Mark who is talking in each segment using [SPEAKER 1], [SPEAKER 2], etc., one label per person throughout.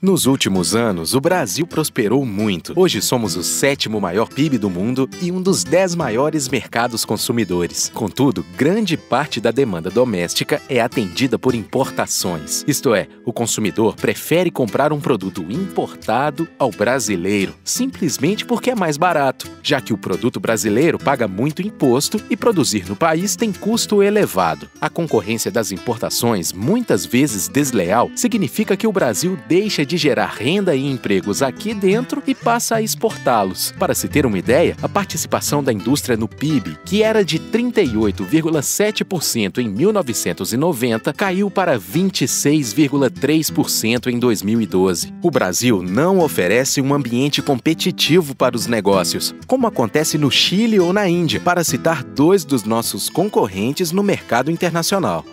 [SPEAKER 1] Nos últimos anos, o Brasil prosperou muito. Hoje somos o 7º maior PIB do mundo e um dos 10 maiores mercados consumidores. Contudo, grande parte da demanda doméstica é atendida por importações. Isto é, o consumidor prefere comprar um produto importado ao brasileiro, simplesmente porque é mais barato, já que o produto brasileiro paga muito imposto e produzir no país tem custo elevado. A concorrência das importações, muitas vezes desleal, significa que o Brasil deixa de gerar renda e empregos aqui dentro e passa a exportá-los. Para se ter uma ideia, a participação da indústria no PIB, que era de 38,7% em 1990, caiu para 26,3% em 2012. O Brasil não oferece um ambiente competitivo para os negócios, como acontece no Chile ou na Índia, para citar dois dos nossos concorrentes no mercado internacional.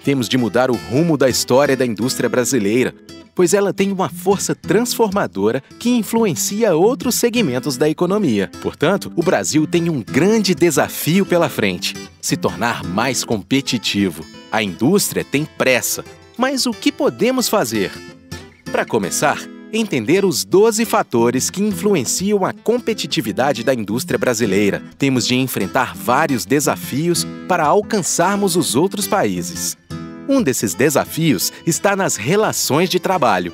[SPEAKER 1] Temos de mudar o rumo da história da indústria brasileira, pois ela tem uma força transformadora que influencia outros segmentos da economia. Portanto, o Brasil tem um grande desafio pela frente: se tornar mais competitivo. A indústria tem pressa, mas o que podemos fazer? Para começar, entender os 12 fatores que influenciam a competitividade da indústria brasileira. Temos de enfrentar vários desafios para alcançarmos os outros países. Um desses desafios está nas relações de trabalho.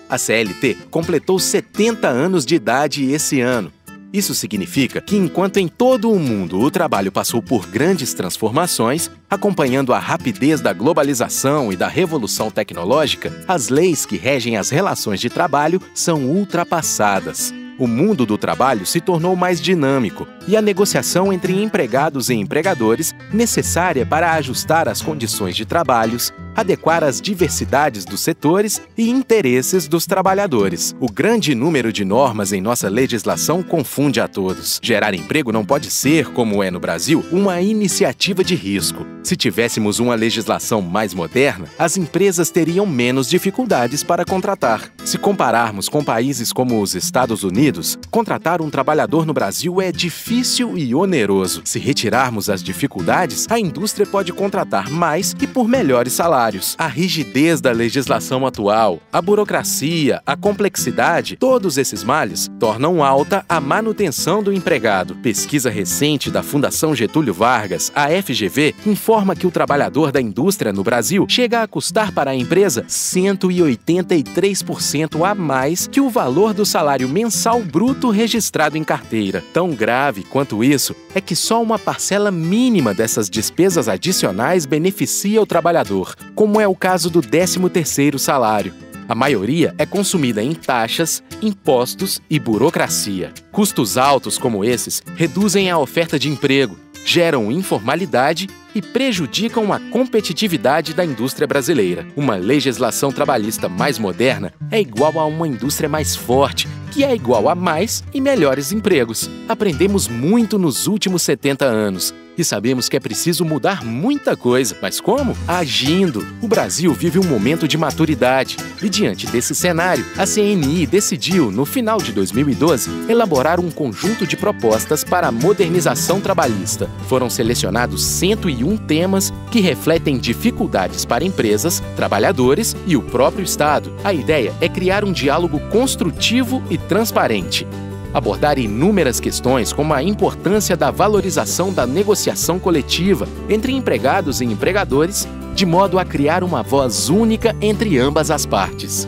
[SPEAKER 1] A CLT completou 70 anos de idade esse ano. Isso significa que, enquanto em todo o mundo o trabalho passou por grandes transformações, acompanhando a rapidez da globalização e da revolução tecnológica, as leis que regem as relações de trabalho são ultrapassadas. O mundo do trabalho se tornou mais dinâmico e a negociação entre empregados e empregadores, necessária para ajustar as condições de trabalhos, adequar as diversidades dos setores e interesses dos trabalhadores. O grande número de normas em nossa legislação confunde a todos. Gerar emprego não pode ser, como é no Brasil, uma iniciativa de risco. Se tivéssemos uma legislação mais moderna, as empresas teriam menos dificuldades para contratar. Se compararmos com países como os Estados Unidos, contratar um trabalhador no Brasil é difícil e oneroso. Se retirarmos as dificuldades, a indústria pode contratar mais e por melhores salários. A rigidez da legislação atual, a burocracia, a complexidade, todos esses males tornam alta a manutenção do empregado. Pesquisa recente da Fundação Getúlio Vargas, a FGV, informa que o trabalhador da indústria no Brasil chega a custar para a empresa 183% a mais que o valor do salário mensal bruto registrado em carteira. Tão grave quanto isso é que só uma parcela mínima dessas despesas adicionais beneficia o trabalhador, como é o caso do 13º salário. A maioria é consumida em taxas, impostos e burocracia. Custos altos como esses reduzem a oferta de emprego, geram informalidade e prejudicam a competitividade da indústria brasileira. Uma legislação trabalhista mais moderna é igual a uma indústria mais forte, que é igual a mais e melhores empregos. Aprendemos muito nos últimos 70 anos e sabemos que é preciso mudar muita coisa. Mas como? Agindo. O Brasil vive um momento de maturidade e, diante desse cenário, a CNI decidiu, no final de 2012, elaborar um conjunto de propostas para a modernização trabalhista. Foram selecionados 101 temas que refletem dificuldades para empresas, trabalhadores e o próprio Estado. A ideia é criar um diálogo construtivo e transparente. Abordar inúmeras questões como a importância da valorização da negociação coletiva entre empregados e empregadores, de modo a criar uma voz única entre ambas as partes.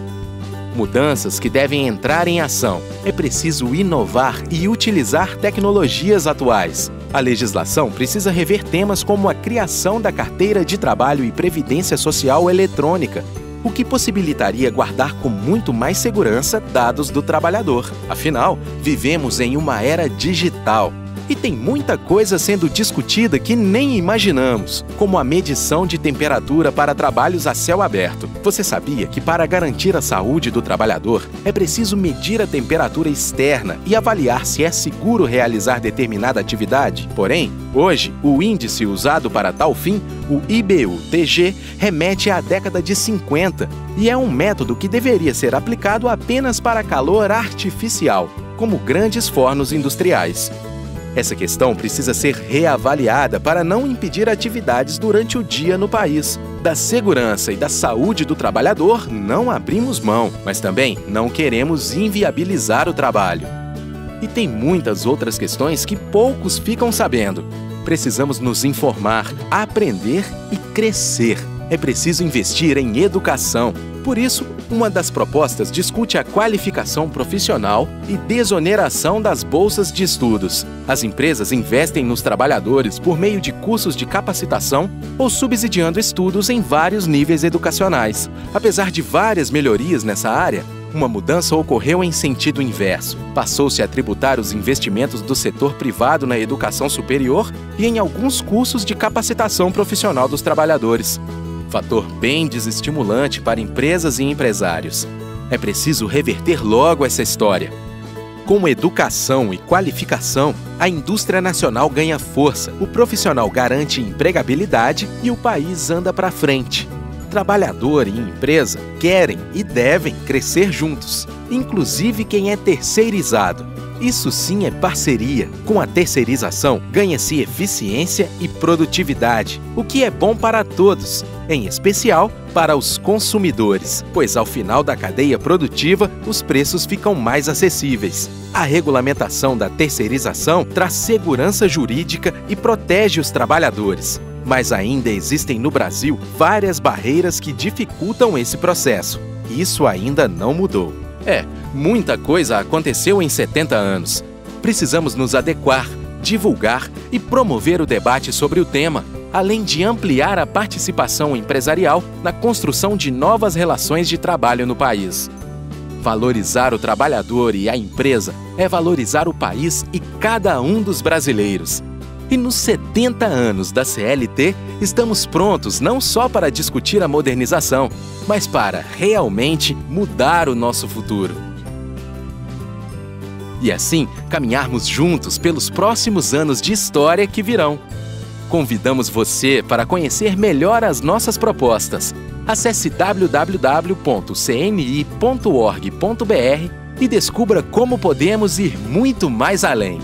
[SPEAKER 1] Mudanças que devem entrar em ação. É preciso inovar e utilizar tecnologias atuais. A legislação precisa rever temas como a criação da carteira de trabalho e previdência social eletrônica, o que possibilitaria guardar com muito mais segurança dados do trabalhador. Afinal, vivemos em uma era digital. E tem muita coisa sendo discutida que nem imaginamos, como a medição de temperatura para trabalhos a céu aberto. Você sabia que, para garantir a saúde do trabalhador, é preciso medir a temperatura externa e avaliar se é seguro realizar determinada atividade? Porém, hoje, o índice usado para tal fim, o IBU-TG, remete à década de 50 e é um método que deveria ser aplicado apenas para calor artificial, como grandes fornos industriais. Essa questão precisa ser reavaliada para não impedir atividades durante o dia no país. Da segurança e da saúde do trabalhador, não abrimos mão, mas também não queremos inviabilizar o trabalho. E tem muitas outras questões que poucos ficam sabendo. Precisamos nos informar, aprender e crescer. É preciso investir em educação. Por isso, uma das propostas discute a qualificação profissional e desoneração das bolsas de estudos. As empresas investem nos trabalhadores por meio de cursos de capacitação ou subsidiando estudos em vários níveis educacionais. Apesar de várias melhorias nessa área, uma mudança ocorreu em sentido inverso. Passou-se a tributar os investimentos do setor privado na educação superior e em alguns cursos de capacitação profissional dos trabalhadores. Fator bem desestimulante para empresas e empresários. É preciso reverter logo essa história. Com educação e qualificação, a indústria nacional ganha força, o profissional garante empregabilidade e o país anda para frente. Trabalhador e empresa querem e devem crescer juntos, inclusive quem é terceirizado. Isso sim é parceria. Com a terceirização, ganha-se eficiência e produtividade, o que é bom para todos, em especial para os consumidores, pois ao final da cadeia produtiva, os preços ficam mais acessíveis. A regulamentação da terceirização traz segurança jurídica e protege os trabalhadores. Mas ainda existem no Brasil várias barreiras que dificultam esse processo. Isso ainda não mudou. Muita coisa aconteceu em 70 anos. Precisamos nos adequar, divulgar e promover o debate sobre o tema, além de ampliar a participação empresarial na construção de novas relações de trabalho no país. Valorizar o trabalhador e a empresa é valorizar o país e cada um dos brasileiros. E nos 70 anos da CLT, estamos prontos não só para discutir a modernização, mas para realmente mudar o nosso futuro. E assim, caminharmos juntos pelos próximos anos de história que virão. Convidamos você para conhecer melhor as nossas propostas. Acesse www.cni.org.br e descubra como podemos ir muito mais além.